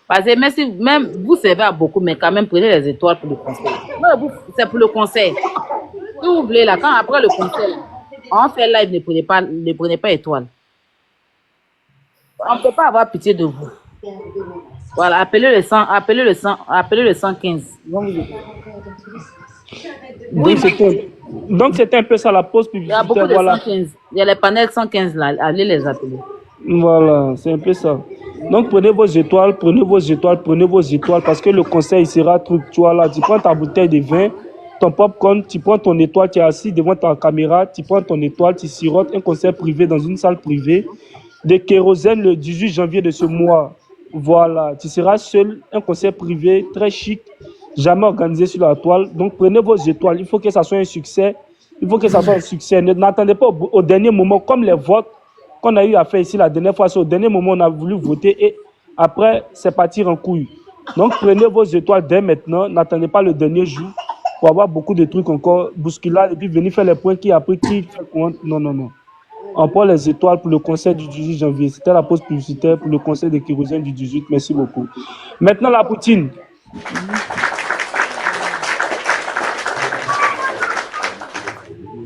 Parce que même vous servez à beaucoup, mais quand même, prenez les étoiles pour le concert. C'est pour le concert. Si vous voulez, là, quand après le concert, on fait live, ne prenez pas étoiles. On ne peut pas avoir pitié de vous. Voilà, appelez le 115. Donc, c'était un peu ça la pause publicitaire. Il y a beaucoup de 115. Il y a les panels 115 là. Allez les appeler. Voilà, c'est un peu ça. Donc, prenez vos étoiles parce que le conseil sera truc. Tu vois là, tu prends ta bouteille de vin, ton popcorn, tu prends ton étoile, tu es assis devant ta caméra, tu prends ton étoile, tu sirotes un concert privé dans une salle privée. De kérosène le 18 janvier de ce mois. Voilà, tu seras seul, un concert privé très chic, jamais organisé sur la toile. Donc prenez vos étoiles, il faut que ça soit un succès. N'attendez pas au dernier moment, comme les votes qu'on a eu à faire ici la dernière fois. Au dernier moment, on a voulu voter et après, c'est partir en couille. Donc prenez vos étoiles dès maintenant, n'attendez pas le dernier jour pour avoir beaucoup de trucs encore bousculades et puis venir faire les points qui a pris, qui fait quoi. Non. On prend les étoiles pour le concert du 18 janvier. C'était la pause publicitaire pour le concert de kérosène du 18. Merci beaucoup. Maintenant, la Poutine.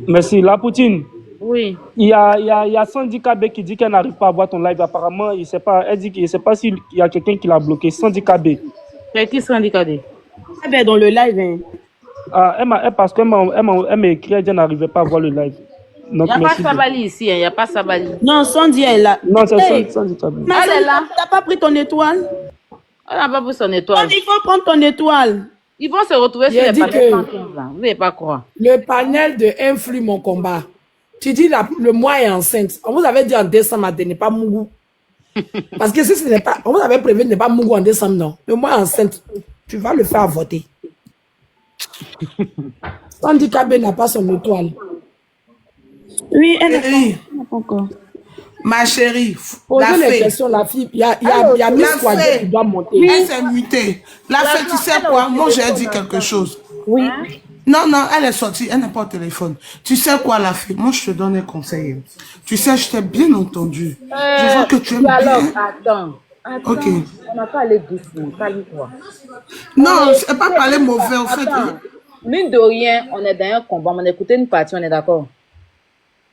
Merci. La Poutine. Oui. Il y a Sandy KB qui dit qu'elle n'arrive pas à voir ton live. Apparemment, il sait pas, elle dit qu'il ne sait pas s'il y a quelqu'un qui l'a bloqué. Sandy KB. C'est qui Sandy KB? Elle est dans le live. Hein. Ah, parce qu'elle m'a écrit, elle dit qu'elle n'arrivait pas à voir le live. Il n'y a pas Sabali ici, il n'y a pas Sabali. Non, Sandy est là. Non, c'est Sandy KB. Elle est là. Tu n'as pas pris ton étoile? Elle n'a pas pris son étoile. Il faut prendre ton étoile. Ils vont se retrouver sur les panels 115 là. Vous n'allez pas croire. Le panel de Influe mon combat. Tu dis le mois est enceinte. On vous avait dit en décembre, n'est pas Mougou. Parce que si ce n'est pas... On vous avait prévu de ne pas mourir en décembre, non. Mais moi, enceinte, tu vas le faire voter. Handicapé n'a pas son étoile. Oui, elle est Chérie, pas encore. ma chérie, Posez la les fée. questions, la fille. Il y a Miss La Kwadjo fée. qui doit monter. Elle s'est mutée. La fée, tu sais quoi? Moi, j'ai dit quelque chose. Oui. Non, non, elle est sortie, elle n'est pas au téléphone. Tu sais quoi, la fille? Moi, je te donne un conseil. Tu sais, je t'ai bien entendu. Je vois que tu aimes Alors, bien. attends. Ok. On n'a pas allé doucement, calme-toi. Non, je n'ai pas parlé mauvais, en fait. Attends. Mine de rien, on est dans un combat, on a écouté une partie, on est d'accord.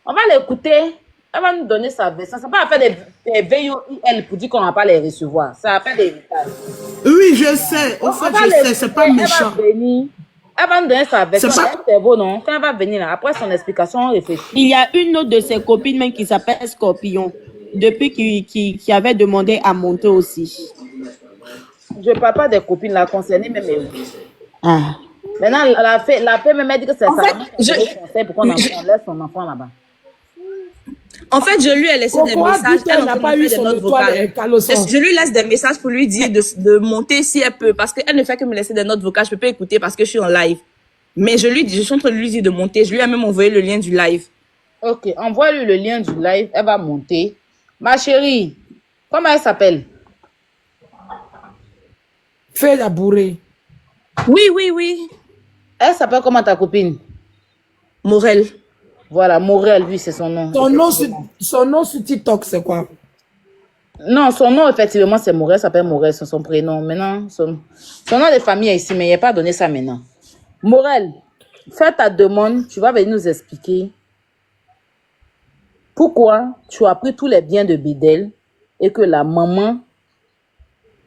On va l'écouter, elle va nous donner sa version. Ça va pas faire des VOIL pour dire qu'on ne va pas les recevoir. Ça va faire des messages. Oui, je sais. Au fait, je sais, c'est pas méchant. Elle va nous donner sa version. C'est pas- C'est cerveau, non? Quand elle va venir là, après son explication, on réfléchit. Il y a une autre de ses copines même qui s'appelle Scorpion. Depuis qui avait demandé à monter aussi. Je ne parle pas des copines là concernées, même eux. Ah. Maintenant, la paix me dit que c'est En ça. fait, conseil pour qu'on laisse son enfant là-bas. En fait, je lui ai laissé des Pourquoi messages. dit qu'elle n'a pas eu son étoile, Caloson? Je lui laisse des messages pour lui dire de monter si elle peut. Parce qu'elle ne fait que me laisser des notes vocales. Je ne peux pas écouter parce que je suis en live. Mais je suis en train de lui dire de monter. Je lui ai même envoyé le lien du live. Ok, envoie-lui le lien du live. Elle va monter. Ma chérie, comment elle s'appelle? Fais la bourrée. Oui, oui, oui. Elle s'appelle comment ta copine? Morel. Voilà, Morel, lui, c'est son nom. Son nom sur TikTok, c'est quoi? Non, son nom, effectivement, c'est Morel. Elle s'appelle Morel, c'est son prénom. Maintenant, son nom de famille est ici, mais il n'a pas donné ça maintenant. Morel, fais ta demande. Tu vas venir nous expliquer pourquoi tu as pris tous les biens de Bédel et que la maman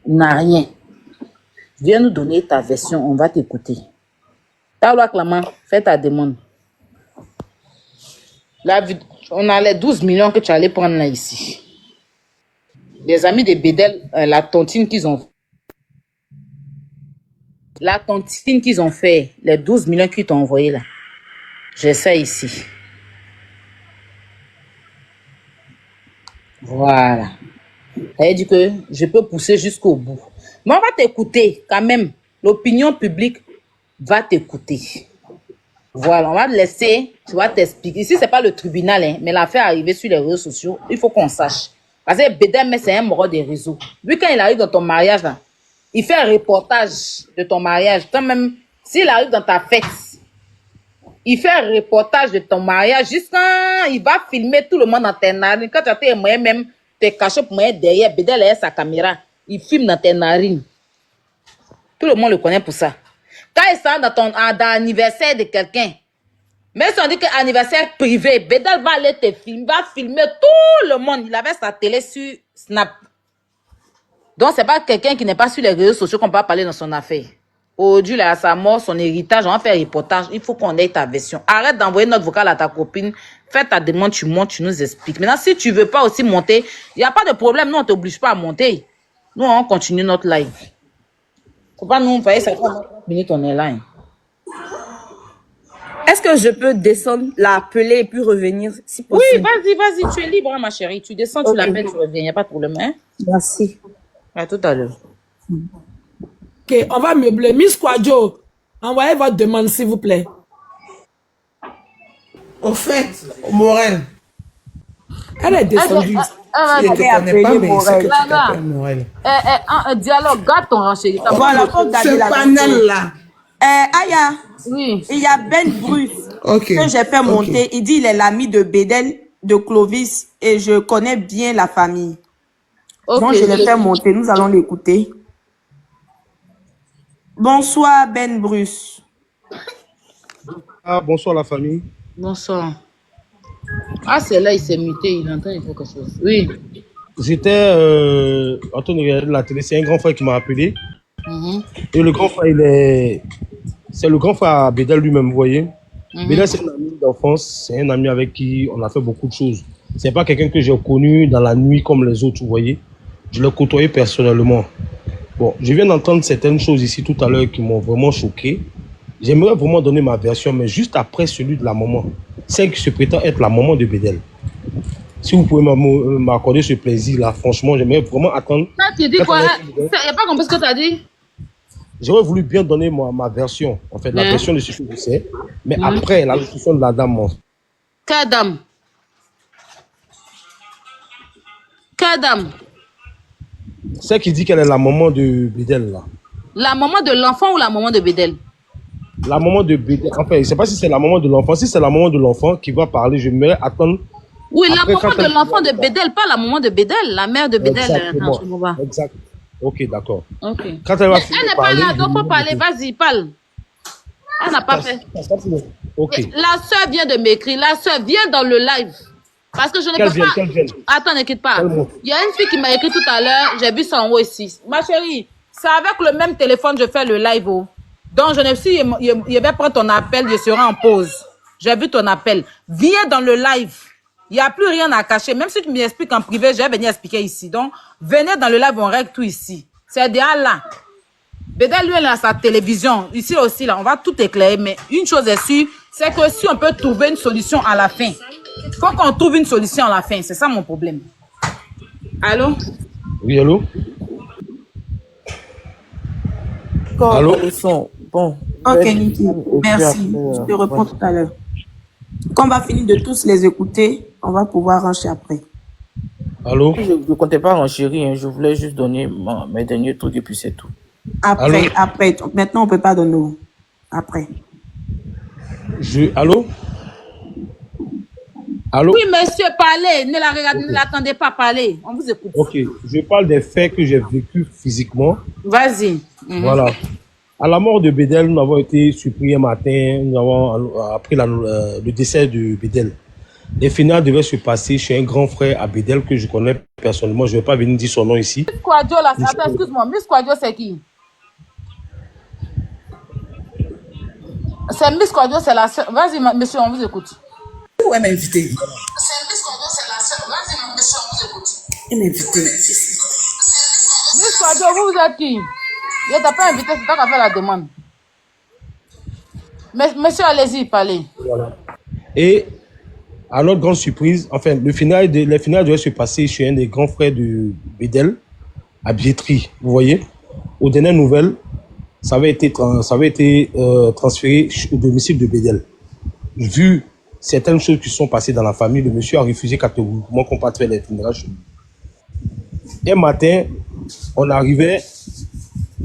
n'a rien. Viens nous donner ta version, on va t'écouter. Taoula Claman, fais ta demande. Là, on a les 12 millions que tu allais prendre là ici. Les amis de Bédel, la tontine qu'ils ont fait, les 12 millions qu'ils t'ont envoyé là. J'ai ça ici. Voilà. Ça veut dire que je peux pousser jusqu'au bout. Mais on va t'écouter quand même. L'opinion publique va t'écouter. Voilà, on va te laisser, tu vas t'expliquer. Ici, c'est pas le tribunal, hein, mais l'affaire arrivée sur les réseaux sociaux, il faut qu'on sache. Parce que Bédel, c'est un mort des réseaux. Lui, quand il arrive dans ton mariage, là, il fait un reportage de ton mariage. Toi même, s'il arrive dans ta fête, il fait un reportage de ton mariage. Juste quand il va filmer tout le monde dans tes narines. Quand tu as tes moyens, même, t'es caché pour moi derrière. Bédel a sa caméra. Il filme dans tes narines. Tout le monde le connaît pour ça. Quand il sort dans l'anniversaire de quelqu'un, même si on dit que anniversaire privé, Bédel va aller te filmer, va filmer tout le monde. Il avait sa télé sur Snap. Donc, c'est pas quelqu'un qui n'est pas sur les réseaux sociaux qu'on peut parler dans son affaire. Aujourd'hui, là, à sa mort, son héritage, on va faire un reportage. Il faut qu'on ait ta version. Arrête d'envoyer notre vocal à ta copine. Fais ta demande, tu montes, tu nous expliques. Maintenant, si tu veux pas aussi monter, il n'y a pas de problème. Nous, on t'oblige pas à monter. Nous, on continue notre live. Faut pas nous faire ça. 30 minutes, on est là. Hein. Est-ce que je peux descendre, l'appeler et puis revenir si Oui, possible? vas-y, tu es libre, hein, ma chérie. Tu descends, tu l'appelles, tu reviens. Il n'y a pas de problème. Hein? Merci. À tout à l'heure. Ok, on va meubler. Miss Kwadjo, envoyez votre demande, s'il vous plaît. Au fait, Morel, Elle est descendue. je ne te connais pas, mais c'est que tu t'appelles Morel. Un dialogue, garde ton rang, chérie. Voilà, pour garder Ce la panel-là. Aya, Oui. il y a Ben Bruce Ok. que j'ai fait monter. Il dit il est l'ami de Bédel, de Clovis, et je connais bien la famille. Ok, Donc je l'ai fait monter, nous allons l'écouter. Bonsoir Ben Bruce. Ah, bonsoir la famille. Bonsoir. Ah, c'est là, il s'est muté, il entend, il faut quelque chose. Oui. J'étais en train de regarder la télé, c'est un grand frère qui m'a appelé. Mhm. Et le grand frère, c'est le grand frère à Bédel lui-même, vous voyez. Bédel, c'est un ami d'enfance, c'est un ami avec qui on a fait beaucoup de choses. C'est pas quelqu'un que j'ai connu dans la nuit comme les autres, vous voyez. Je l'ai côtoyé personnellement. Bon, je viens d'entendre certaines choses ici tout à l'heure qui m'ont vraiment choqué. J'aimerais vraiment donner ma version, mais juste après celui de la maman. Celle qui se prétend être la maman de Bédel. Si vous pouvez m'accorder ce plaisir-là, franchement, j'aimerais vraiment attendre. Ça, tu dis quoi? Il n'y a pas compris ce que tu as dit? J'aurais voulu bien donner ma version, en fait, la version de ce que je sais, mais après la discussion de la dame. Quelle dame? Quelle dame? Celle qui dit qu'elle est la maman de Bédel, là. La maman de l'enfant ou la maman de Bédel? La maman de Bédel. Enfin, je ne sais pas si c'est la maman de l'enfant. Si c'est la maman de l'enfant qui va parler, je vais attendre. Oui, la maman de l'enfant de Bédel, pas la maman de Bédel, la mère de Bédel. Exactement. Exact. Ok, d'accord. Okay. Quand elle va elle n'est pas là, donc faut parler. Vas-y, parle. Elle n'a pas fait. Ok. La soeur vient de m'écrire. La soeur vient dans le live. Parce que je ne peux pas. Attends, ne quitte pas. Il y a une fille qui m'a écrit tout à l'heure. J'ai vu son haut ici. Ma chérie, c'est avec le même téléphone que je fais le live. Oh. Donc, je ne sais pas si je vais prendre ton appel. Je serai en pause. J'ai vu ton appel. Viens dans le live. Il n'y a plus rien à cacher. Même si tu m'expliques en privé, je vais venir expliquer ici. Donc, venez dans le live, on règle tout ici. C'est déjà là. Bédel, lui, il a sa télévision. Ici aussi, là, on va tout éclairer. Mais une chose est sûre, c'est que si on peut trouver une solution à la fin, il faut qu'on trouve une solution à la fin. C'est ça mon problème. Allô? Oui, allô? Allô? Bon. Ok, Niki. Merci. Je te réponds tout à l'heure. Quand on va finir de tous les écouter, on va pouvoir ranger après. Allô? Je ne comptais pas renchérir, hein. Je voulais juste donner mes derniers trucs et puis c'est tout. Après. Maintenant, on ne peut pas donner. Après. Allô? Allô? Oui, monsieur, parlez. Ne l'attendez pas parler. On vous écoute. Ok, je parle des faits que j'ai vécus physiquement. Vas-y. Voilà. À la mort de Bédel, nous avons été surpris un matin, nous avons appris le décès de Bédel. Les finales devaient se passer chez un grand frère à Bédel que je connais personnellement. Je ne vais pas venir dire son nom ici. Miss Quadio, là, excuse-moi. Miss Quadio, c'est qui? C'est Miss Quadio, c'est la soeur. Vas-y, monsieur, on vous écoute. Où est m'inviter? C'est Miss Quadio, c'est la soeur. Vas-y, monsieur, on vous écoute. Elle m'inviter. Miss Quadio, vous êtes qui? Je t'ai pas invité, c'est toi qui as fait la demande. Monsieur, allez-y, parlez. Voilà. Et à notre grande surprise, enfin, les finales devaient se passer chez un des grands frères de Bédel, à Biétry, vous voyez. Aux dernières nouvelles, ça avait été transféré au domicile de Bédel. Vu certaines choses qui sont passées dans la famille, le monsieur a refusé catégoriquement qu'on parte faire les funérailles chez lui. Un matin, on arrivait,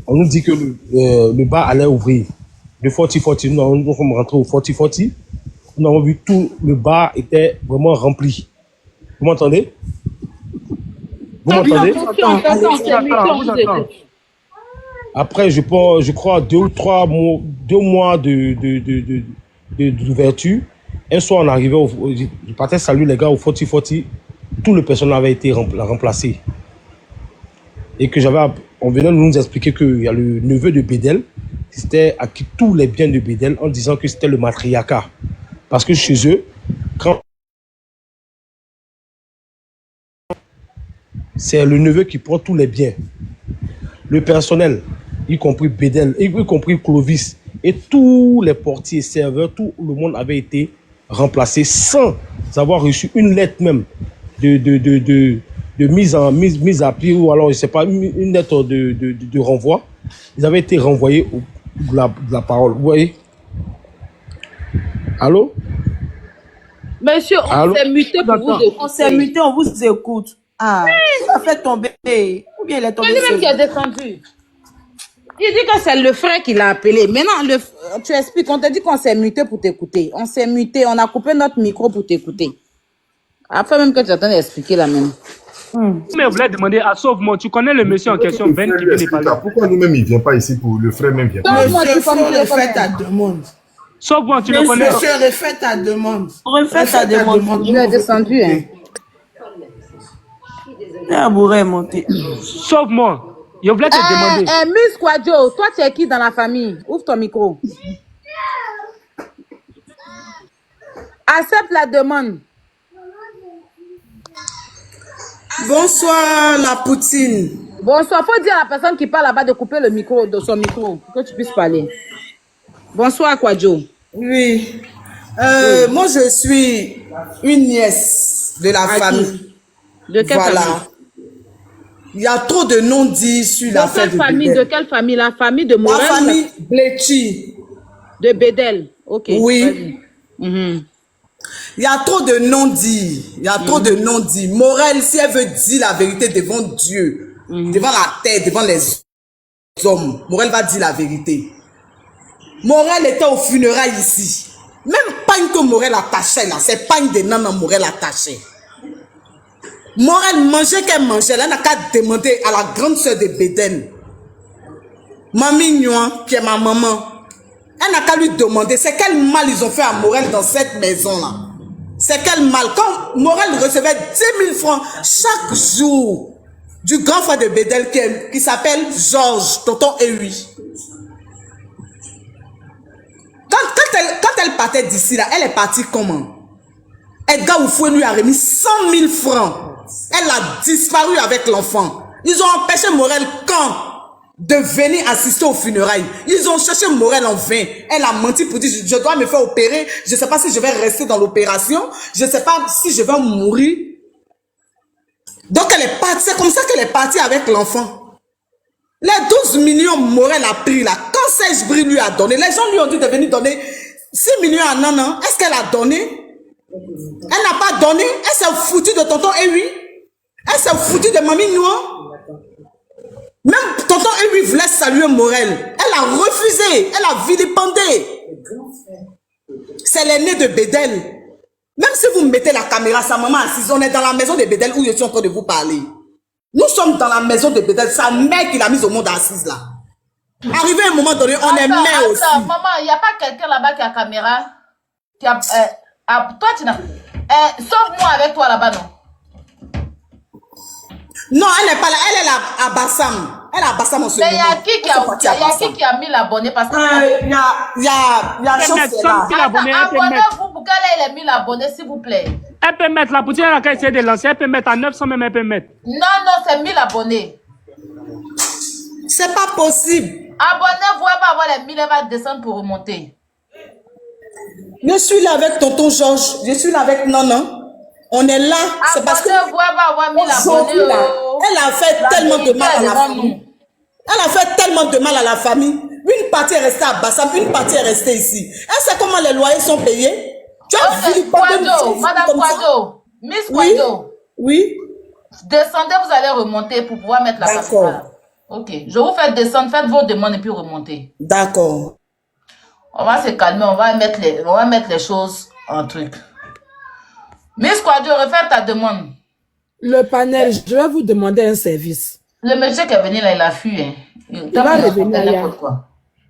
on nous dit que le bar allait ouvrir. De Forti, nous sommes rentrés au Forti. Nous avons vu tout le bar était vraiment rempli. Vous m'entendez? Vous m'entendez? Après, je crois 2 ou 3 mois d'ouverture. Un soir, on arrivait, je partais saluer les gars au Forti. Tout le personnel avait été remplacé. Et que on venait nous expliquer qu'il y a le neveu de Bédel, c'était acquis tous les biens de Bédel en disant que c'était le matriarcat. Parce que chez eux, c'est le neveu qui prend tous les biens. Le personnel, y compris Bédel, y compris Clovis, et tous les portiers, serveurs, tout le monde avait été remplacé sans avoir reçu une lettre même de mise à pied, ou alors, je ne sais pas, une lettre de renvoi. Ils avaient été renvoyés de la parole. Vous voyez? Allô? Monsieur, on s'est muté pour vous écouter. On s'est muté, on vous écoute. Ah, ça fait tomber. Ou bien il est tombé. C'est lui-même qui est descendu. Il dit que c'est le frère qui l'a appelé. Maintenant, tu expliques. On t'a dit qu'on s'est muté pour t'écouter. On s'est muté, on a coupé notre micro pour t'écouter. Après même que tu attends d'expliquer la même. Mais vous voulez demander à Sauve-moi, tu connais le monsieur en question, Ben, qui vient de parler. Pourquoi nous-mêmes, il ne vient pas ici pour le frère même vient pas? Monsieur, refais ta demande. Sauve-moi, tu le connais. Monsieur, refais ta demande. Refais ta demande. Il est descendu, hein. La bourrée est montée. Sauve-moi. Je voulais te demander. Miss Quadio, toi, tu es qui dans la famille? Ouvre ton micro. Accepte la demande. Bonsoir, la poutine. Bonsoir. Faut dire à la personne qui parle là-bas de couper le micro, de son micro, pour que tu puisses parler. Bonsoir, Quadio. Oui. Moi, je suis une nièce de la À qui? famille. De quelle Voilà. famille? Il y a trop de non-dits sur De l'affaire quelle de famille? Bédel. De quelle famille? La famille de La Morel? famille Bletchy. De Bédel. Ok. Oui. Mhm. Il y a trop de non-dits. Il y a trop de non-dits. Morel, si elle veut dire la vérité devant Dieu, devant la terre, devant les hommes, Morel va dire la vérité. Morel était au funérailles ici. Même pagne que Morel attachait là, c'est pagne de Nana Morel attachait. Morel mangeait qu'elle mangeait. Elle n'a qu'à demander à la grande sœur de Bédel, Mamie Nguyen, qui est ma maman. Elle n'a qu'à lui demander c'est quel mal ils ont fait à Morel dans cette maison-là. C'est quel mal. Quand Morel recevait 10 000 francs chaque jour du grand frère de Bédel qui s'appelle Georges, tonton Ewi. Quand elle partait d'ici, là, elle est partie comment? Edgar Oufoué lui a remis 100 000 francs. Elle a disparu avec l'enfant. Ils ont empêché Morel quand de venir assister aux funérailles. Ils ont cherché Morel en vain. Elle a menti pour dire je dois me faire opérer. Je ne sais pas si je vais rester dans l'opération. Je ne sais pas si je vais mourir. Donc elle est partie. C'est comme ça qu'elle est partie avec l'enfant. Les 12 millions Morel a pris là. Quand Serge Brie lui a donné, les gens lui ont dit de venir donner 6 millions à Nana. Est-ce qu'elle a donné? Elle n'a pas donné. Elle s'est foutue de tonton Ewi. Elle s'est foutue de Mamie Noir. Même tonton Ewi voulait saluer Morel. Elle a refusé. Elle a vilipendé. C'est l'aîné de Bédel. Même si vous mettez la caméra, sa maman assise, on est dans la maison de Bédel où je suis en train de vous parler. Nous sommes dans la maison de Bédel. Sa mère qui l'a mise au monde assise là. Arrivé à un moment donné, on est mère aussi. Maman, il n'y a pas quelqu'un là-bas qui a caméra. Qui a, toi, tu n'as. Sauve-moi avec toi là-bas, non? Non, elle n'est pas là. Elle est là à Bassam. Elle est à Bassam en ce moment. Mais il y a qui a mis l'abonné parce que. Il y a chance là. Abonnez-vous pour qu'elle ait mis l'abonné, s'il vous plaît. Elle peut mettre la boutique à laquelle essayer de lancer, elle peut mettre à 900 même, elle peut mettre. Non, c'est 1000 abonnés. C'est pas possible. Abonnez-vous, elle va avoir les 1000, elle va descendre pour remonter. Je suis là avec tonton Georges, je suis là avec Nana. On est là, c'est parce que Abonnez-vous, elle va avoir 1000 abonnés. elle a fait tellement de mal à la famille. Elle a fait tellement de mal à la famille. Une partie est restée à Bassam, une partie est restée ici. Elle sait comment les loyers sont payés. Tu as vu Madame Quado, Miss Quado. Oui. Descendez, vous allez remonter pour pouvoir mettre la caméra. Ok, je vous fais descendre, faites vos demandes et puis remonter. D'accord. On va se calmer, on va mettre les choses en truc. Miss Quado, refais ta demande. Le panel, je vais vous demander un service. Le monsieur qui est venu là, il a fui. Hein. Il va revenir.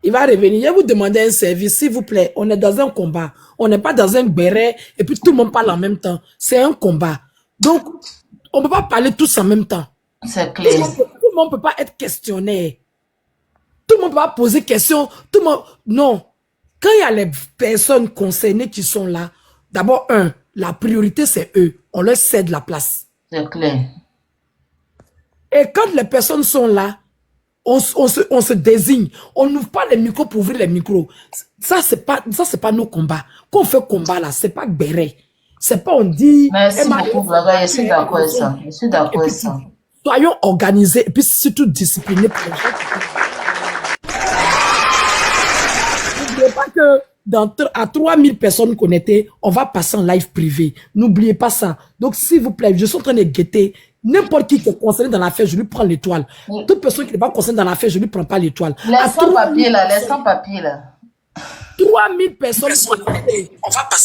Il va revenir. Je vais vous demander un service, s'il vous plaît. On est dans un combat. On n'est pas dans un béret et puis tout le monde parle en même temps. C'est un combat. Donc, on ne peut pas parler tous en même temps. C'est clair. Tout le monde ne peut pas être questionnaire. Tout le monde ne peut pas poser question. Tout le monde... Non. Quand il y a les personnes concernées qui sont là, d'abord, la priorité, c'est eux. On leur cède la place. C'est clair. Et quand les personnes sont là, on se désigne. On n'ouvre pas les micros pour ouvrir les micros. Ça, c'est pas nos combats. Quand on fait combat là, c'est pas béret. C'est pas on dit... Merci beaucoup, Blaga. Je suis d'accord avec ça. Je suis d'accord avec ça. Soyons organisés et puis surtout disciplinés. N'oubliez pas que à 3000 personnes connectées, on va passer en live privé. N'oubliez pas ça. Donc, s'il vous plaît, je suis en train de guetter. N'importe qui est concerné dans l'affaire, je lui prends l'étoile. Toute personne qui n'est pas concernée dans l'affaire, je lui prends pas l'étoile. Les sans-papiers là, les sans-papiers là. 3000 personnes connectées. On va passer.